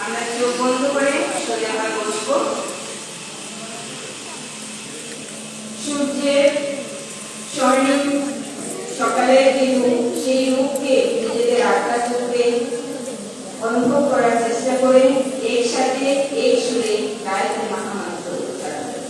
আমরা চোখ বন্ধ করে সোজা হয়ে বসবো। সূর্যের স্বর্ণিম সকালের যে রূপ, সেই রূপকে নিজেদের আত্মার চোখে অনুভব করার চেষ্টা করে একসাথে এক সুরে গায়ত্রী মহামন্ত্র উচ্চারণ করি।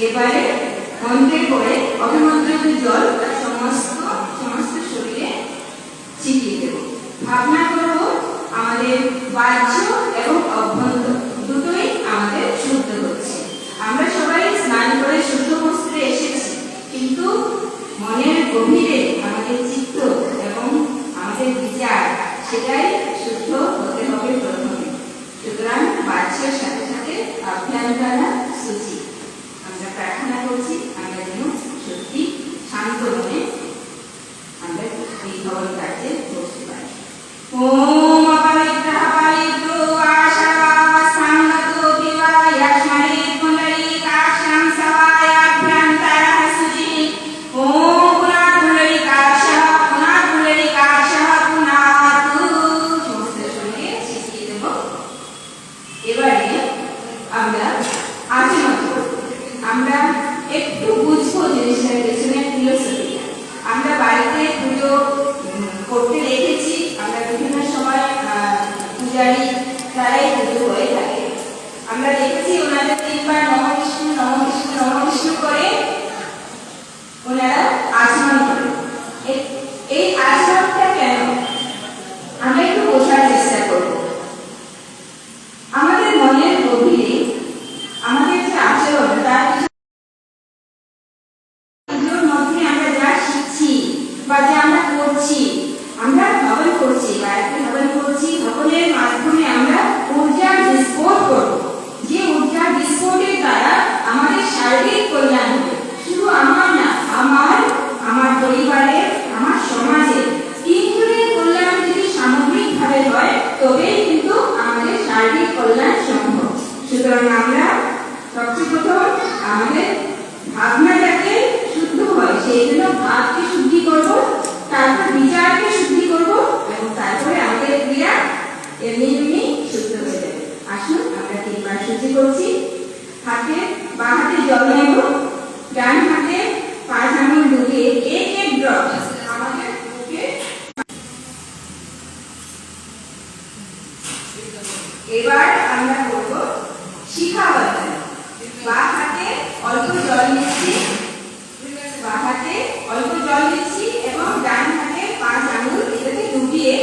এবারে মন্ত্রের পরে অভিমন্ত্রিত জল সমস্ত শরীরে ছিটিয়ে দেব। ভাবনা করব আমাদের বাহ্য এবং অভ্যন্তর দুটোই আমাদের শুদ্ধ হচ্ছে। আমরা সবাই স্নান করে শুদ্ধ বস্ত্রে এসেছি, কিন্তু মনের গভীরে আমাদের চিত্ত এবং আমাদের বিচার সেটাই শুদ্ধ হতে হবে প্রথমে। সুতরাং বাহ্যের সাথে সাথে অভ্যন্তরা শুচি। আমরা প্রার্থনা করছি আমরা যেন সত্যি শান্ত মনে আমরা এই ভবন কার্যে বসতে পারি। ওম অপবিত্রঃ পবিত্রো বা সর্বাবস্থানগতো বিবা ইয়াস্মহে পুণ্ডরীকাক্ষং সবায়াভ্যন্তরঃ শুচিঃ। ওম পুনর্পুণ্ডরীকাক্ষঃ পুনাতু। সমস্ত সঙ্গে ছিটিয়ে দেব। এবারে আমরা আচরণ করব। আমরা একটু বুঝবো জিনিসটার পেছনে ফিলোসফিটা। আমরা বাড়িতে পুজো করতে দেখেছি, আমরা বিভিন্ন সময় পূজারী তারাই পুজো হয়ে থাকে। আমরা দেখেছি ওনাদের 3 বার নম বিষ্ণু নম বিষ্ণু নম বিষ্ণু করে ওনারা আচরণ করে। এই আচরণটা কেন আমরা একটু বোঝার চেষ্টা করব। আমাদের মনের গভীরে আমাদের যে আচরণ তার মধ্যে আমরা যা শিখছি বা যা আমরা করছি, আমরা ভাবন করছি, গায়ত্রী ভাবন করছি, ভাবনের মাধ্যমে আমরা ঊর্জা বিস্ফোট করব। যে ঊর্জা বিস্ফোটের দ্বারা আমাদের শারীরিক কল্যাণ হবে। শুধু আমার না, আমার পরিবারের, আমার সমাজের, তিনজনের কল্যাণ যদি সামগ্রিকভাবে হয় তবেই কিন্তু আমাদের শারীরিক কল্যাণ সম্ভব। সুতরাং আমরা সবচেয়ে প্রথম আমাদের ভাবনাটাকে শুদ্ধ হয়, সেই জন্য ভাবকে শুদ্ধি করব, তারপর বিচারকে শুদ্ধি করব এবং তারপরে আমাদের ক্রিয়া এমনি শুদ্ধ হয়ে যাবে। আসুন আমরা 3 বার শুদ্ধি করছি। বাঁ হাতে জল নেব, ডান হাতে 5 আঙুল ডুবিয়ে এক ড্রপ আমাদের মুখে। এবার আমরা করব শিখাবন্ধন। বাঁ হাতে অল্প জল নিচ্ছি, এবং ডান হাতে 5 আঙুল এটাকে ডুবিয়ে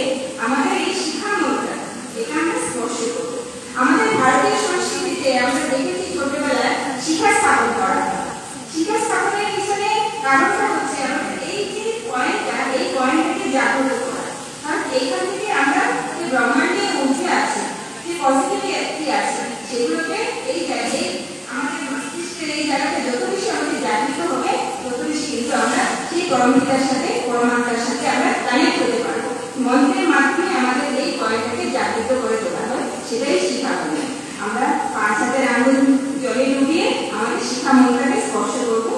আমাদের এই শিখা মুদ্রা এটা আমরা স্পর্শ করব। আমাদের ভারতীয় সংস্কৃতিতে আমরা দেখেছি ছোটবেলায় শিখা স্থাপন করা হয়। শিখা স্থাপনের পিছনে কারণটা হচ্ছে আমাদের এই যে পয়েন্টটাকে জাগ্রত করা। কারণ এইখান থেকে আমরা যে ব্রহ্মাণ্ডে ঊর্জা আছে, যে পজিটিভিটি আছে, সেগুলোকে এই জায়গায় আমাদের মস্তিষ্কের এই জায়গাটা যত বেশি আমাদের জাগৃত হবে তত বেশি কিন্তু আমরা সেই পরমপিতার সাথে, পরমাত্মার সাথে আমরা কানেক্ট হতে পারবো। মন্ত্রের মাধ্যমে আমাদের এই পয়েন্টটাকে জাগৃত করে তোলা হয়, সেটাই শিখা বলে। আমরা 5 হাতের আঙুল জলে ডুবিয়ে আমাদের শিখা মন্ত্রকে স্পর্শ করবো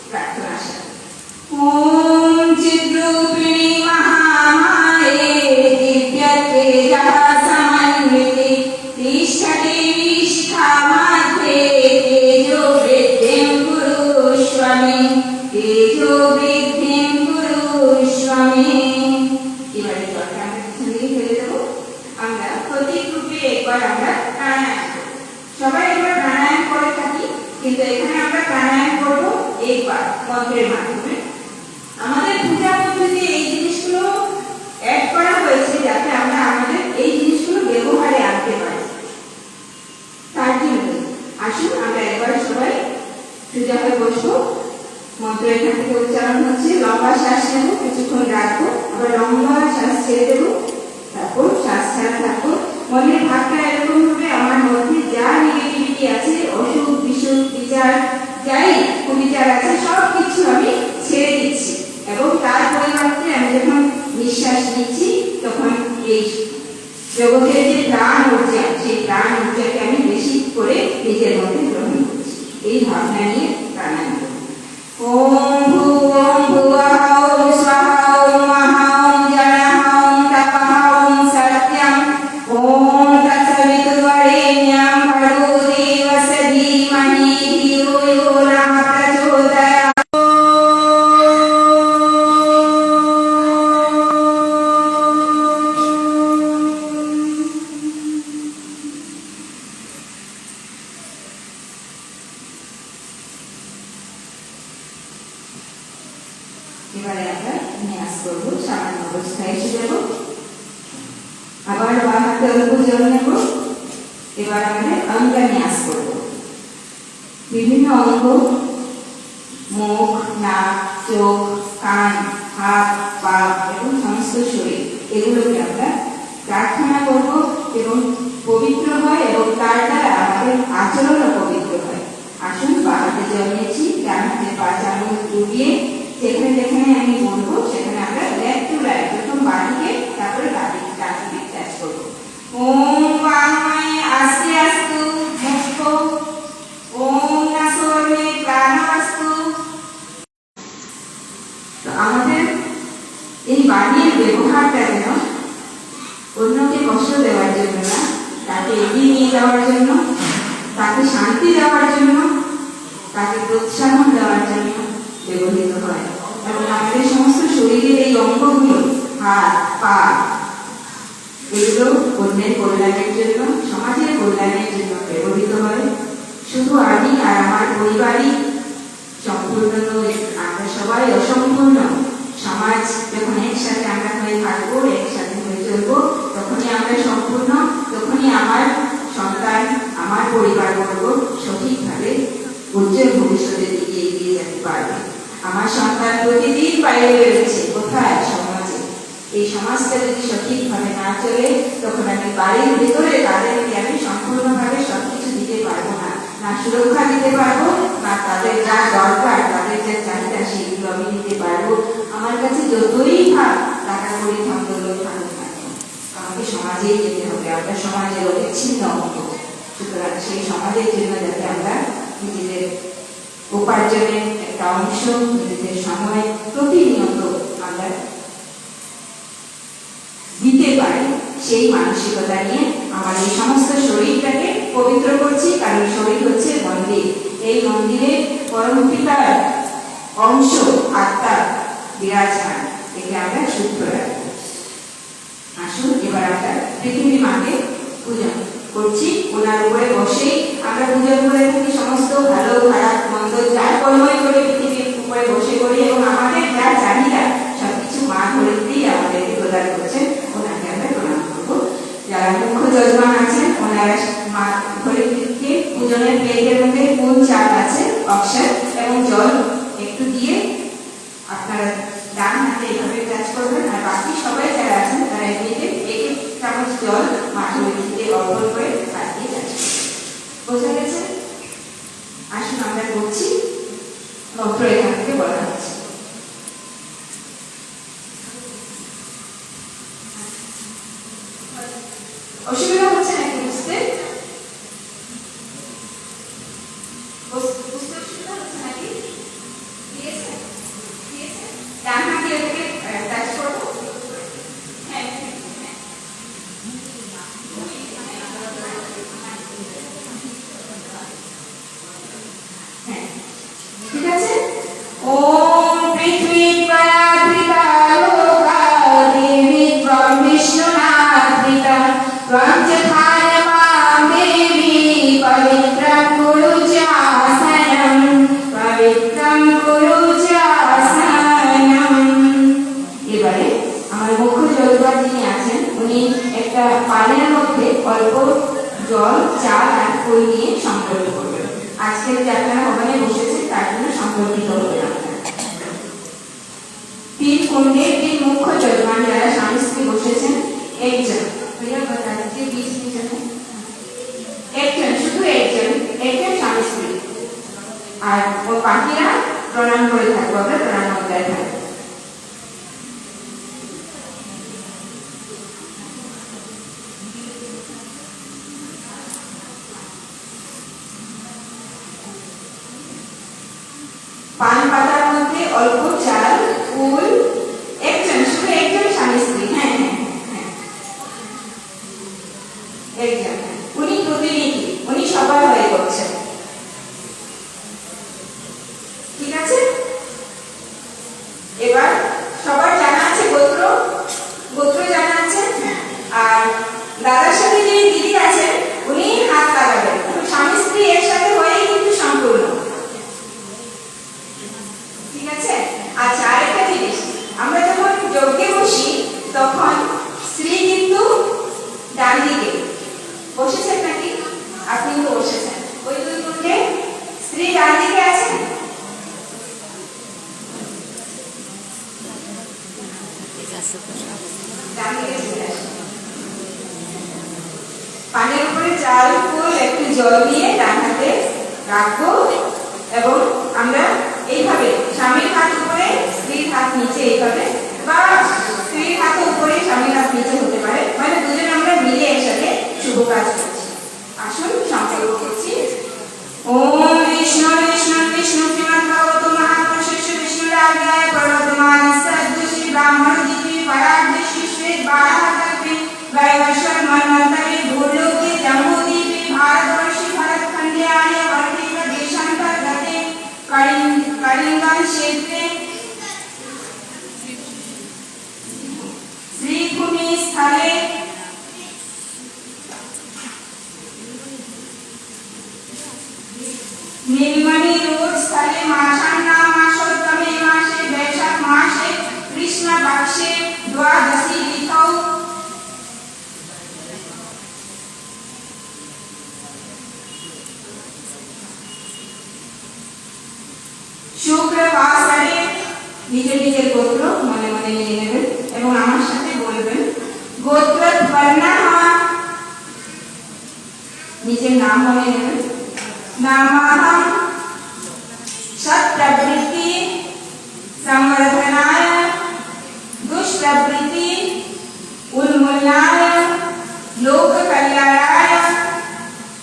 প্রার্থনার সাথে। ওম চিদ্রূপিণী মহামায়ে দিব্যতেজঃ সমন্বিতে তিষ্ঠতি শিখা মাধ্যে তেজো বৃদ্ধিং কুরুষ্ব মে। এবারে জলটা আমরা পিছন দিকে ফেলে দেবো। আমরা প্রতীক রূপে একবার আমরা প্রাণায়াম করব। সবাই একবার প্রাণায়াম করে থাকি, কিন্তু এখানে আমরা প্রাণায়াম করব একবার মন্ত্রের মাধ্যমে। আমাদের পূজা পদ্ধতিতে এই জিনিসগুলো অ্যাড করা হয়েছে যাতে আমরা আমাদের এই জিনিসগুলো ব্যবহারে আনতে পারি। তার জন্য আসুন আমরা একবার সবাই পূজা হয়ে বসবো। মন্ত্র এখান থেকে উচ্চারণ হচ্ছে। লম্বা শ্বাস নেব, কিছুক্ষণ রাখবো, আবার লম্বা শ্বাস ছেড়ে দেবো, তারপর শ্বাস ছাড়া থাকবো। মনের ভাবটা এরকম হবে আমার মধ্যে যা নেগেটিভিটি আছে, অসুখ বিসুখ বিচার যাই কুবিচার আছে সব কিছু আমি ছেড়ে দিচ্ছি এবং তার পরিবর্তে আমি যখন নিঃশ্বাস নিচ্ছি তখন এই জগতের যে প্রাণ ঊর্জা, সেই প্রাণ ঊর্জাকে আমি বেশি করে নিজের মধ্যে গ্রহণ করছি। এই ভাবনা নিয়ে প্রাণায়াম করব। ওম ভূম ভুবঃ ওম স্বাহা ওম মহা ওম জনঃ ওম তপঃ ওম সত্যম ওম তৎসবিতুর্বরেণ্যং ভর্গো দেবস্য ধীমহি ধিयो यो নঃ প্রচোদয়াৎ। এবারে আমরা ন্যাস করবো, সামান্য অবস্থায় এসে যাব। আবার বাঁ হাতে অল্প জল নেব। এবার আমরা অঙ্গ ন্যাস করব। বিভিন্ন অঙ্গ, মুখ, নাক, চোখ, কান, হাত, পা এবং সমস্ত শরীর, এগুলোকে আমরা প্রার্থনা করব এবং পবিত্র হয় এবং তার দ্বারা আমাদের আচরণও পবিত্র হয়। আসুন, বাঁ হাতে জল নিয়েছি, ডান হাতে 5 আঙুল ডুবিয়ে যেখানে যেখানে আমি বলবো সেখানে আমরা লেফট টু রাইট, প্রথম বাঁ দিকে তারপরে ডান দিকে টাচ করব। ওম বাংমায় আস্তে আস্তু মুক্ত, ওম নাসরে প্রাণাস্তু। তো আমাদের এই বাণীর ব্যবহারটা যেন অন্যকে কষ্ট দেওয়ার জন্য না, তাকে এগিয়ে নিয়ে যাওয়ার জন্য, তাকে শান্তি দেওয়ার জন্য, তাকে প্রোৎসাহন দেওয়ার জন্য ব্যবহৃত হয়। এবং আমাদের সমস্ত শরীরের এই অঙ্গগুলো, হাত, পা, এগুলো অন্যের কল্যাণের জন্য, সমাজের কল্যাণের জন্য ব্যবহৃত হয়। শুধু আমি আর আমার পরিবারই সম্পূর্ণ নয়, আমরা সবাই অসম্পূর্ণ। সমাজ যখন একসাথে আমরা হয়ে থাকবো, একসাথে হয়ে চলবো, তখনই আমরা সম্পূর্ণ, তখনই আমার সন্তান, আমার পরিবারবর্গ সঠিকভাবে উজ্জ্বল ভবিষ্যতের দিকে এগিয়ে যেতে পারবে। আমার সন্তান প্রতিদিন বাইরে বেরোচ্ছে, কোথায়? সমাজে। এই সমাজটা যদি সঠিকভাবে না চলে, তখন আমি বাড়ির ভেতরে তাদেরকে আমি সম্পূর্ণভাবে সবকিছু দিতে পারবো না, না সুরক্ষা দিতে পারবো, না তাদের যা দরকার, তাদের যা চাহিদা সেগুলো আমি দিতে পারবো। আমার কাছে যতই টাকা করি ধন্দৌলত থাকুক না, আমাকে সমাজেই যেতে হবে। আমরা সমাজের অবিচ্ছিন্ন অঙ্গ। সুতরাং সেই সমাজের জন্য যাতে আমরা নিজেদের উপার্জনের একটা অংশ, নিজেদের সময় প্রতিনিয়ত আমরা দিতে পারি, সেই মানসিকতা নিয়ে আমার এই সমস্ত শরীরটাকে পবিত্র করছি। কারণ শরীর হচ্ছে মন্দির। এই মন্দিরে পরম পিতার অংশ, আত্মা বিরাজমান, একে আমরা শুদ্ধ রাখবো। আসুন, এবার আমরা পৃথিবী মাকে পূজন করছি। ওনার উপরে বসেই আমরা পূজন করে থাকি। সমস্ত ভালো খারাপ মন্দ যার কর্মই করে পৃথিবীর উপরে বসে করি, এবং আমাদের যা চাহিদা সবকিছু মা ধরিত্রী আমাদেরকে প্রদান করছেন। ওনাকে আমরা প্রণাম করবো। যারা মুখ্য যজমান আছেন, ওনারা মা ধরিত্রীকে পূজনের প্লেটের মধ্যে কোন চাল আছে, অক্ষর এবং জল একটু দিয়ে আপনারা ডান হাতে এইভাবে টাচ করবেন। আর বাকি সবাই যারা আছেন তারা এমনিতে 1 চামচ জল মা ধরিত্রীকে অর্পণ করে হাত দিয়ে টাচ করবেন। বোঝা গেছে? আসুন, আমরা করছি। মন্ত্র এখান থেকে বলা হচ্ছে। অসুবিধা হচ্ছে নাকি বুঝতে? বুঝতে অসুবিধা হচ্ছে নাকি? ঠিক আছে, ঠিক আছে। ডান হাতে এটাকে টাচ করবো। হ্যাঁ, হ্যাঁ, ঠিক আছে। ওম পৃথিবী পরাধৃতা লোকা দেবী ত্বং বিষ্ণুনাধৃতা ত্বং যথান মাম দেবী পবিত্রং কুরু চাসনম পবিত্রং কুরু চাসনম। এবারে আমার মুখ্য যজমান যিনি আছেন, উনি একটা পানির মধ্যে অল্প জল, চাল আর ফুল নিয়ে সংকল্প করবেন। আজকের যে আপনারা ওখানে বসেছেন তার জন্য সংকল্পিত হবেন আপনারা। 3 কুণ্ডের 3 মুখ্য যজমান যারা স্বামী স্ত্রী বসেছেন, একজন একজন, শুধু একজন স্বামী স্ত্রী, আর ও বাকিরা প্রণাম করে থাকবো। আমরা প্রণাম মুদ্রায় থাকবো। পান পাতার মধ্যে অল্প চাল, ফুল, একজন, শুধু একজন স্বামী স্ত্রী। হ্যাঁ, হ্যাঁ, হ্যাঁ, একজন। উনি প্রতিনিধি, উনি সবার হয়ে করছেন। ঠিক আছে। এবার সবার জানা আছে গোত্র, গোত্র জানা আছে। আর দাদার সাথে যে দিদি আছেন উনি হাত লাগাবেন। স্বামী স্ত্রী একসাথে হয়েই কিন্তু সম্পূর্ণ। ঠিক আছে। আচ্ছা, আরেকটা জিনিস, রাখবো এবং আমরা এইভাবে স্বামীর হাত উপরে স্ত্রীর হাত নিচে এইভাবে, বা স্ত্রীর হাত উপরে স্বামীর হাত নিচে হতে পারে, মানে দুজনে আমরা মিলে একসাথে শুভ কাজ করছি। আসুন সংকল্প করছি। ওম বিষ্ণু বিষ্ণু বিষ্ণু শ্রীমৎ ভগবতু মহাপুরুষস্য বিষ্ণুরাজ্ঞায় পরবর্তমানস্য অদ্ভুত ব্রাহ্মণ দিব্যে পরাগ্রে শিষ্যে বারাহতপে বৈবস্বর মন্বন্তরে ভূলোকে জম্বুদ্বীপে भारतवर्षे भरतखण्डे आर्यवर्ते देशान्तर्गते कलिङ्गं क्षेत्रे श्रीभूमि स्थले नीलमणि रोड स्थले माषाढ्य मासोत्तमे मासे वैशाख मासे कृष्ण पक्षे द्वादशी तिथौ শুক্রবারে নিজের নিজের গোত্র মনে মনে নিয়ে নেবেন এবং আমার সাথে বলবেন। গোত্র বর্ণঃ, নিজের নাম মনে নেবেন। নামঃ সৎপ্রবৃত্তি সংবর্ধনায় দুষ্প্রবৃত্তি উন্মূলনায় লোক কল্যাणाय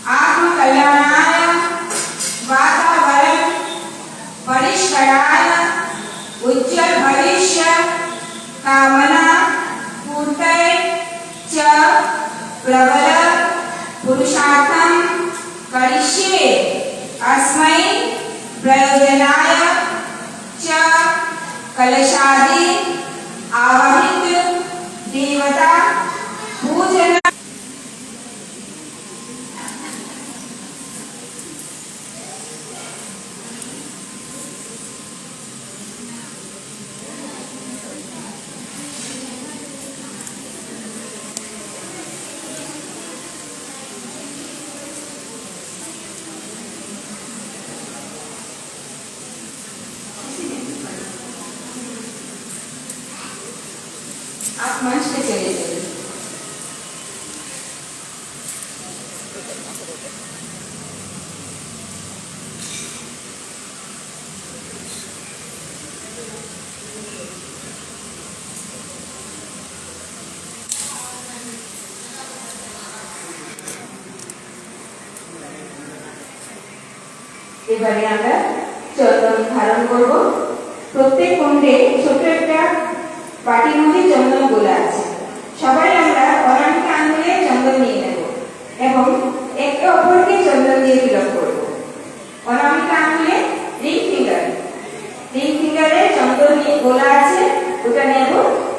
आत्म कल्याणाय वातावरण परिष्कराय उज्ज्वल भविष्य कामना पूर्तये च प्रबल पुरुषार्थं करिष्ये अस्मै प्रयोजनाय च कलशादि आवाहित देवता पूजन। आप मंच पे चले जाइए। এবারে আমরা চন্দন ধারণ করব। প্রত্যেক কুণ্ডে ছোট একটা বাটির মধ্যে চন্দন গোলা আছে। সবাই আমরা অনামিকা আঙ্গুলে চন্দন নিয়ে নেব এবং একে অপরকে চন্দন দিয়ে তিলক করব। অনামিকা আঙ্গুলে রিং ফিঙ্গারে চন্দন নিয়ে গোলা আছে, ওটা নেব।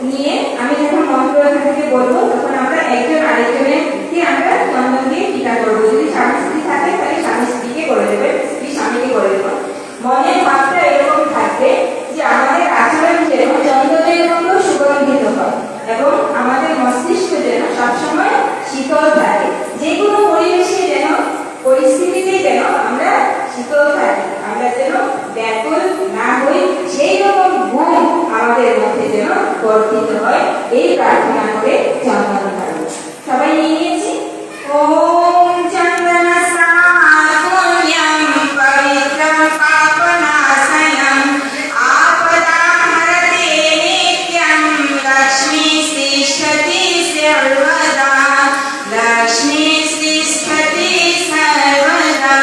নিয়ে আমি যখন মন্ত্র এখান থেকে বলবো তখন আমরা একজন আরেকজনকে আমরা চন্দন দিয়ে টিকা করবো। যদি স্বামী স্ত্রী থাকে তাহলে স্বামী স্ত্রীকে করে দেবেন, স্ত্রী স্বামীকে করে দেবেন। মনের ভাবটা এরকম থাকবে যে আমাদের আচরণ যেন চন্দনের মতো সুগন্ধিত হয় এবং আমাদের মস্তিষ্ক যেন সবসময় শীতল থাকে। যে কোনো পরিবেশে যেন, পরিস্থিতিতে যেন আমরা শীতল থাকি, আমরা যেন ব্যাকুল না হই, সেই রকম গুণ আমাদের মধ্যে যেন বর্ধিত হয়, এই প্রার্থনা করে চন্দন ধারণ। সবাই নিয়ে নিয়েছি। ওম চন্দন সাকুল্যম পবিত্রম পাপনাশয়ম आपदाहरते नित्यं लक्ष्मी तिष्ठति सर्वदा लक्ष्मी तिष्ठति सर्वदा।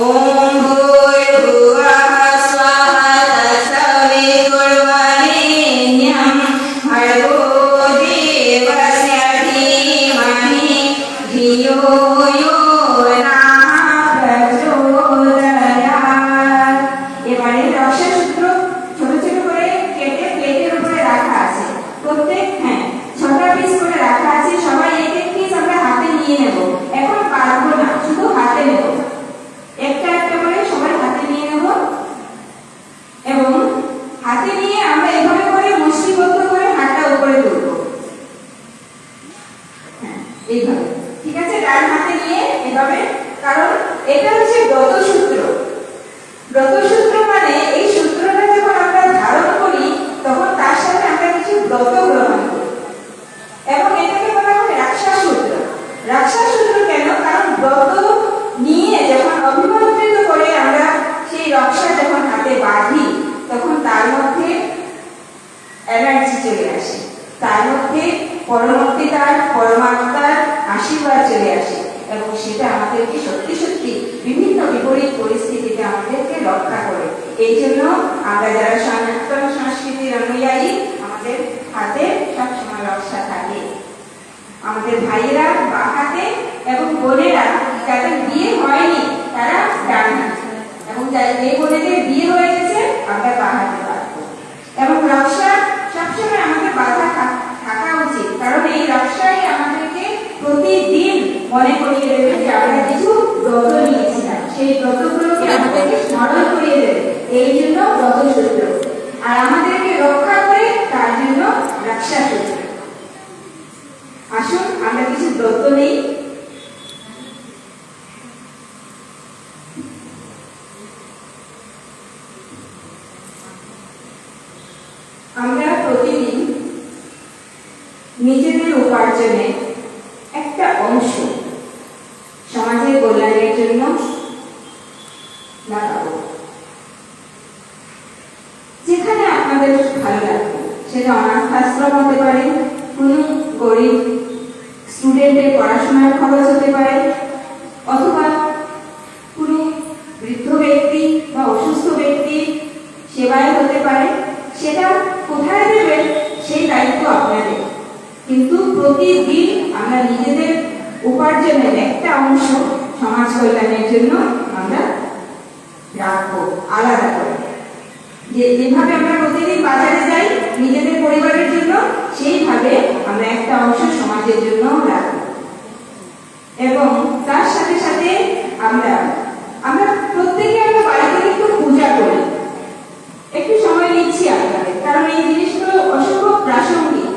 ओम भूर्भुवः स्वः तत्सवितुर्वरेण्यं भर्गो देवस्य धीमहि धियो यो नः प्रचोदयात्। এবারে রক্ষাসূত্র ছোট ছোট করে কেটে প্লেটের উপরে রাখা আছে। প্রত্যেক 6টা পিস করে রাখা আছে। সবাই এক এক পিস আমরা হাতে নিয়ে নেব। এখন কাটবো না, শুধু হাতে নেব। একটা একটা করে সবাই হাতে নিয়ে নেব এবং হাতে নিয়ে আমরা এভাবে করে মুষ্টিবদ্ধ করে হাতটা উপরে তুলব। এইভাবে, ঠিক আছে? ডান হাতে নিয়ে এভাবে, কারণ এটা হচ্ছে ব্রতসূত্র। ব্রতসূত্র মানে এই সূত্রটা যখন আমরা ধারণ করি তখন তার সাথে আমরা কিছু ব্রত গ্রহণ করি এবং এটাকে বলা হয় রাক্ষাসূত্র। রাক্ষাসূত্র কেন? কারণ ব্রত নিয়ে যখন অভিমন্ত্রিত রক্ষা করে। এই জন্য আমরা যারা সনাতন সংস্কৃতির অনুযায়ী আমাদের হাতে সবসময় রক্ষা থাকে। আমাদের ভাইয়েরা বাঁ হাতে এবং বোনেরা যাদের বিয়ে হয়নি তারা ডান হাতে, এবং যে বোনেদের বিয়ে হয়ে গেছে আমরা বাঁ হাতে রাখবো। এবং রক্ষা সবসময় আমাদের বাধা থাকা উচিত, কারণ এই রক্ষাই আমাদেরকে প্রতিদিন মনে করিয়ে দেবে যে আমরা কিছু ব্রত নিয়েছিলাম, সেই ব্রতগুলোকে আমাদেরকে স্মরণ করিয়ে দেবে। এই জন্য ব্রত সূত্র, আর আমাদেরকে রক্ষা করে তার জন্য রক্ষা সূত্র। আসুন আমরা কিছু ব্রত নেই। আমরা প্রতিদিন নিজেদের উপার্জনে একটা অংশ সমাজের কল্যাণের জন্য লাগাবো। যেখানে আপনাদের ভালো লাগবে, সেটা অনাথ আশ্রম হতে পারে, কোনো গরিব স্টুডেন্টের পড়াশোনার খরচ হতে পারে, অথবা কোনো বৃদ্ধ ব্যক্তি বা অসুস্থ ব্যক্তি সেবায় হতে পারে। সেটা কোথায় দেবেন সেই দায়িত্ব আপনাদের, কিন্তু প্রতিদিন আমরা নিজেদের উপার্জনের একটা অংশ সমাজ কল্যাণের জন্য আমরা রাখবো আলাদা করে। যেভাবে আমরা প্রতিদিন বাজারে যাই নিজেদের পরিবারের জন্য, সেইভাবে আমরা একটা অংশ সমাজের জন্য রাখবো। এবং তার সাথে সাথে আমরা প্রত্যেকে আমরা বাড়িতে একটু পূজা করি। একটু সময় নিচ্ছি আপনাদের, কারণ এই জিনিসগুলো অসম্ভব প্রাসঙ্গিক,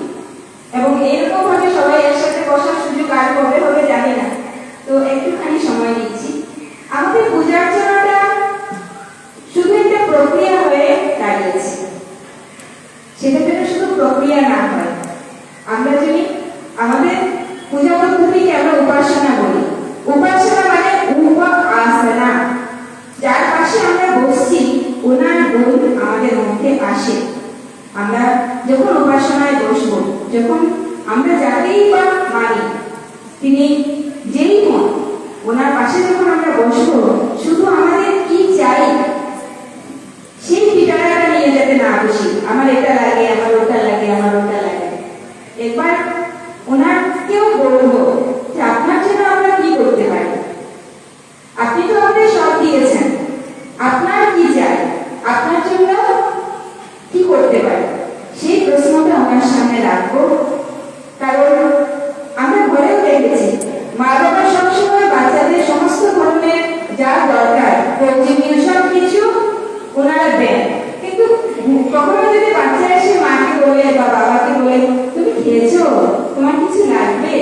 এবং এরকম ভাবে সবাই একসাথে বসার সুযোগ আর কবে হবে জানি না, তো একটুখানি সময় নিচ্ছি। আমাদের পূজা অর্চনাটা শুধু একটা প্রক্রিয়া হয়ে দাঁড়িয়েছে, সেটা যেন শুধু প্রক্রিয়া না হয়। আমরা যদি আমাদের পূজা পদ্ধতিকে আমরা উপাসনা বলি। উপাসনা মানে উপাসনা, যার পাশে আমরা বসছি ওনার গুণ আমাদের মধ্যে আসে। আমরা যখন উপাসনায় বসবো, যখন আমরা যাকেই বা মানি, তিনি যেই হন, ওনার পাশে যখন আমরা বসবো, শুধু আমাদের কি চাই সেই ঠিকানাটা নিয়ে যেতে না বসি, আমার এটা লাগে, আমার ওটা লাগে, আমার ওটা লাগে। একবার ওনাকেও বলবো যে আপনার জন্য আমরা কি করতে পারি, আপনি তো আমাদের সব দিয়েছেন, আপনার কি চাই, আপনার জন্য কি করতে পারি, সেই প্রশ্নটা আমার সামনে রাখবো। কারণ আমরা ঘরেও দেখেছি মা বাবা সবসময় বাচ্চাদের সমস্ত ধরনের যা দরকার প্রয়োজনীয় সব কিছু ওনারা দেন, কিন্তু কখনো যদি বাচ্চা এসে মাকে বলে বা বাবাকে বলে তুমি খেয়েছো, তোমার কিছু লাগবে,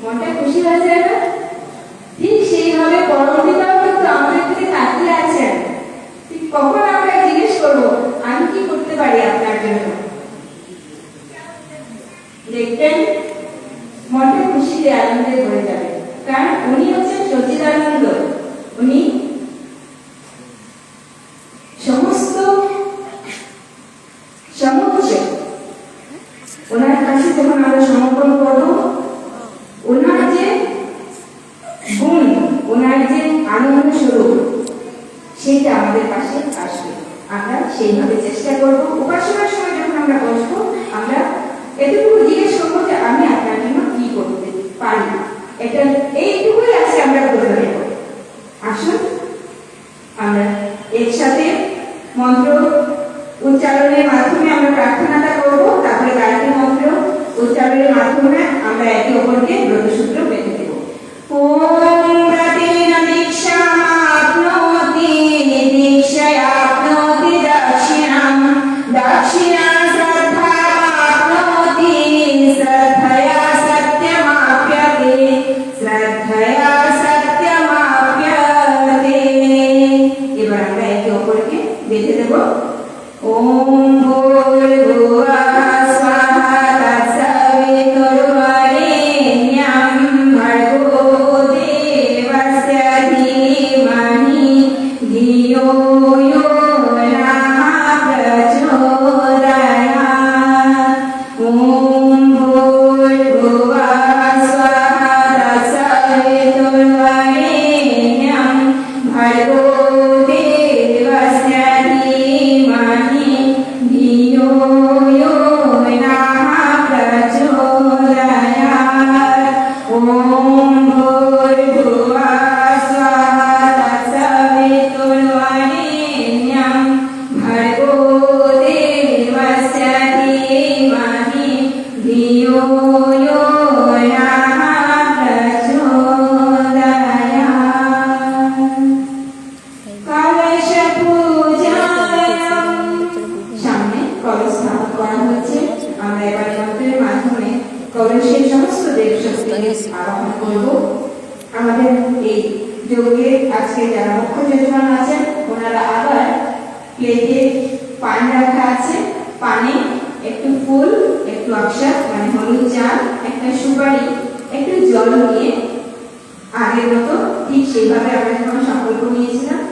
মনটা খুশি হয়ে যায় না? ঠিক সেইভাবে পরবর্তীটাও কিন্তু আমাদের থেকে তাকিয়ে আছেন। ঠিক কখন আমরা জিজ্ঞেস করবো আমি কি করতে পারি আপনার জন্য, দেখবেন মনটা খুশিতে আনন্দে ভরে যাবে। কারণ উনি হচ্ছেন সচিদানন্দ, উনি সমস্ত সমুচ্চ। ওনার কাছে যখন আমরা সমর্পণ করবো, ওনার যে গুণ, ওনার যে আনন্দ স্বরূপ, সেটা আমাদের কাছে আসবে। আমরা সেইভাবে চেষ্টা করবো। উপাসনার সময় যখন আমরা বসবো, আমরা এতটুকু জিজ্ঞেস করবো যে আমি আপনার জন্য কি করতে পারি, এটা এইটুকুই আছে আমরা করতে নেব। আসুন আমরা একসাথে মন্ত্র উচ্চারণের মাধ্যমে আমরা প্রার্থনাটা করবো, তারপরে গায়ত্রী মন্ত্র উচ্চারণের মাধ্যমে আমরা একে অপরকে ব্রতসূত্র বেঁধে দেব। ওম ব্রতেন দীক্ষামাপ্নোতি দীক্ষায়াপ্নোতি দক্ষিণাম দক্ষিণাং শ্রদ্ধামাপ্নোতি শ্রদ্ধয়া সত্যমাপ্যতে শ্রদ্ধয়া সত্যমাপ্যতে। এবার আমরা একে অপরকে বেঁধে দেব। ওম ভূর্ভুবঃ স্বাহা তৎসবিতুর্বরেণ্যং ভর্গো দেবস্য ধীমহি ধিয়ো यो নঃ প্রচোদয়াৎ। ওম ভূর্ভুবঃ স্বাহা তৎসবিতুর্বরেণ্যং ভর্গো দেবস্য গুরুজনদের আহ্বান করব। আমাদের এই যজ্ঞে আজকে যারা মুখ্য যজমান আছেন ওনারা আবার প্লেটে পান রাখা আছে, পানে একটু ফুল, একটু অক্ষত মানে হলুদ চাল, একটা সুপারি, একটু জল নিয়ে আগের মতো ঠিক সেইভাবে আমরা যখন সংকল্প নিয়েছিলাম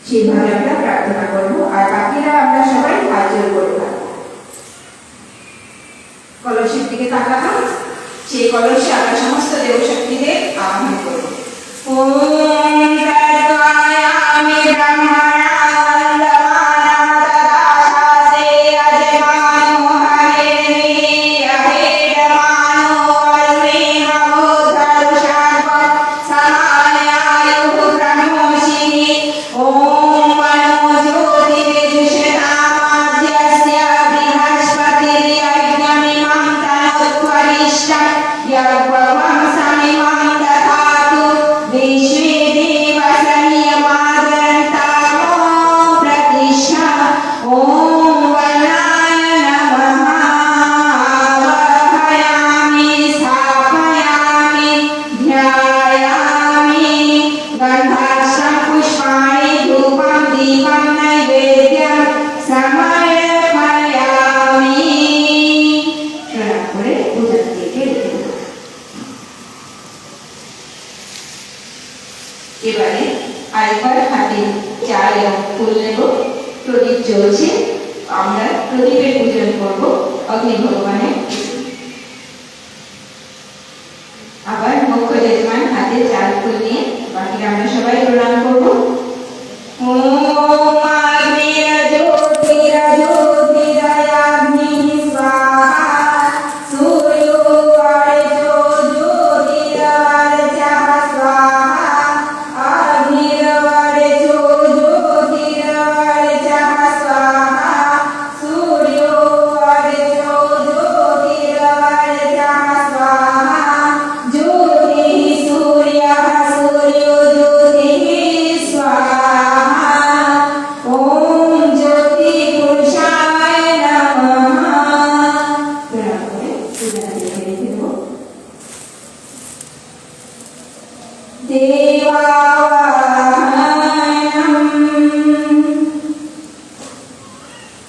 সেইভাবে আমরা প্রার্থনা করব। আর বাকিরা আমরা সবাই হাত জোড় করব। কলসের দিকে তাকাবো, সেই কলসে আমরা সমস্ত দেবশক্তিদের আহ্বান করব। ওম তৎকায়ামি ব্রহ্মণা এবারে আরেকবার হাতে চাল এবং ফুল নেব। প্রদীপ জ্বলছে, আমরা প্রদীপের পূজন করব অগ্নি ভগবানের। আবার মুখ্য যজমান হাতে চাল ফুল নিয়ে বাকিরা আমরা সবাই প্রণাম করব। ওম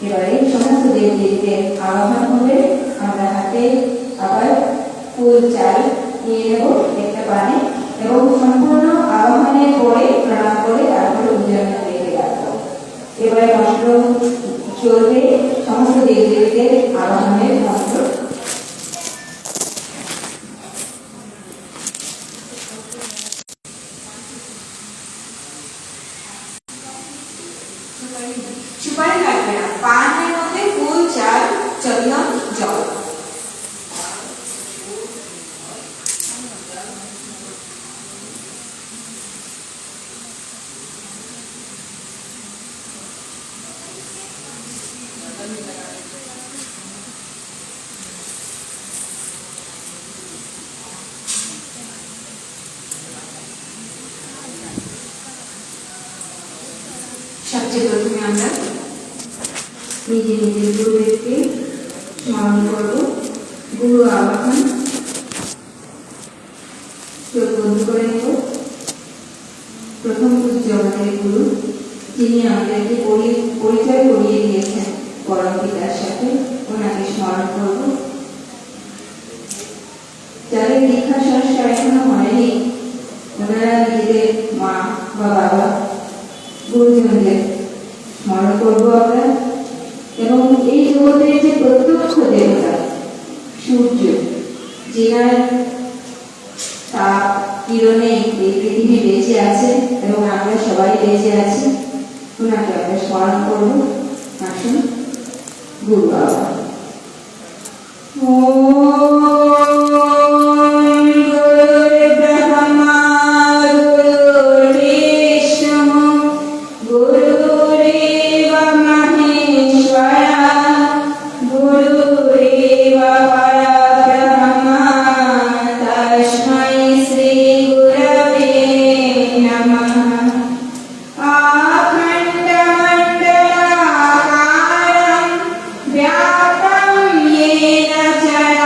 এবারে সমস্ত দেবদেবীদের আহ্বান হবে। আমরা হাতে আবার ফুল চাল নিয়ে নেব একটা পানে এবং সম্পূর্ণ আহ্বানের পরে প্রণাম করে তারপরে উজ্জ্বলন রেখে রাখবো। এবারে মন্ত্র চলবে, সমস্ত দেবদেবীদের আহ্বানের মন্ত্র। সুপারি লাগবে না, পানের মধ্যে ফুল, চাল, চন্দন, জল। সবচেয়ে প্রথমে আমরা নিজে নিজের গুরুদেবকে স্মরণ করব। গুরু আহ্বান চোখ বন্ধ করে নেব। প্রথম পূজ্য আমাদের গুরু, যিনি আমাদেরকে পরিচয় করিয়ে দিয়েছেন পরম পিতার সাথে, ওনাকে স্মরণ করব। যাদের দীক্ষা সংস্কার এখনো হয়নি ওনারা নিজেদের মা বা বাবা গুরুজনদের স্মরণ করবো আমরা। এবং এই জগতের যে প্রত্যক্ষ দেবতা সূর্য, যিনার তাপ কিরণে এই পৃথিবী বেঁচে আছে এবং আমরা সবাই বেঁচে আছি, ওনাকে আমরা স্মরণ করবো। আসুন গুরু বাবা। व्यापं येन चराचरम्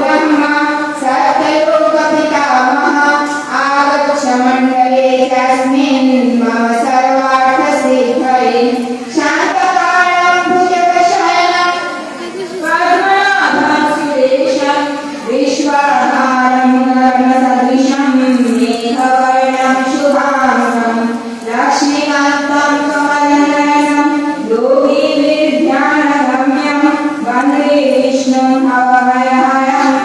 ब्रह्मा सत्यलोकपितामहः आगच्छ मण्डले तस्मिन् मम सर्वार्थसिद्धये शान्तकालं भुजगशयनं पद्मनाभं सुरेशं विश्वाधारं गगनसदृशं मेघवर्णं शुभांगं लक्ष्मीकान्तं कमलनयनं योगिभिर्ध्यानगम्यं वन्दे विष्णुं भवभयहरं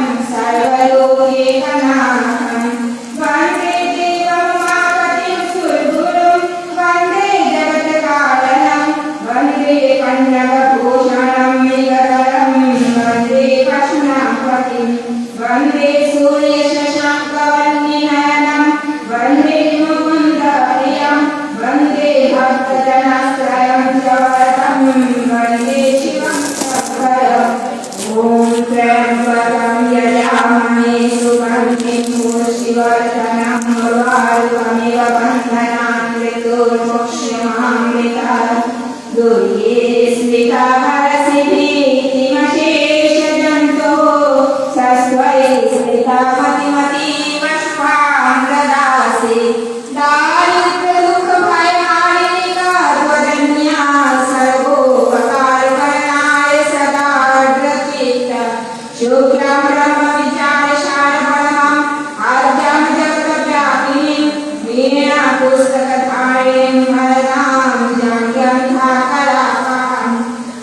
सर्वलोकैकनाथं वन्दे देवं मापतिं सुरगुरुं वन्दे जगत्कारणं वन्दे कण्डकभूषणं मेघधरं वन्दे पशुनापतिं वन्दे सूर्यशशाङ्कवह्निनयनं वन्दे मुकुन्दप्रियं वन्दे भक्तजनाश्रयं च वरदं वन्दे शिवं शङ्करम् ॐ त्र्यम्बकं यजामहे सुगन्धिं पुष्टिवर्धनं उर्वारुकमिव बन्धनान् मृत्युर्मोक्षमामृतात् दुर्गे स्मृता हरसि भीतिमशेषजन्तोः सस्त्वयि स्मृता मतिमतीव शुभां ददासि दारिद्र्यदुःखभयहारिणिका त्वदन्या सर्वोपकारकरणाय सदा आर्द्रचित्ता शुक्लं ब्रह्मविचारशारपरमम् आद्यं जगद्व्यापिनीं वीणापुस्तकधारिणीं वरदां जङ्गमधाकलापां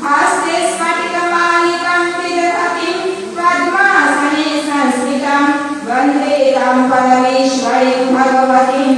हस्ते स्फटिकमालिकां विदधतीं पद्मासने संस्थितं वन्दे तं परमेश्वरीं भगवतीं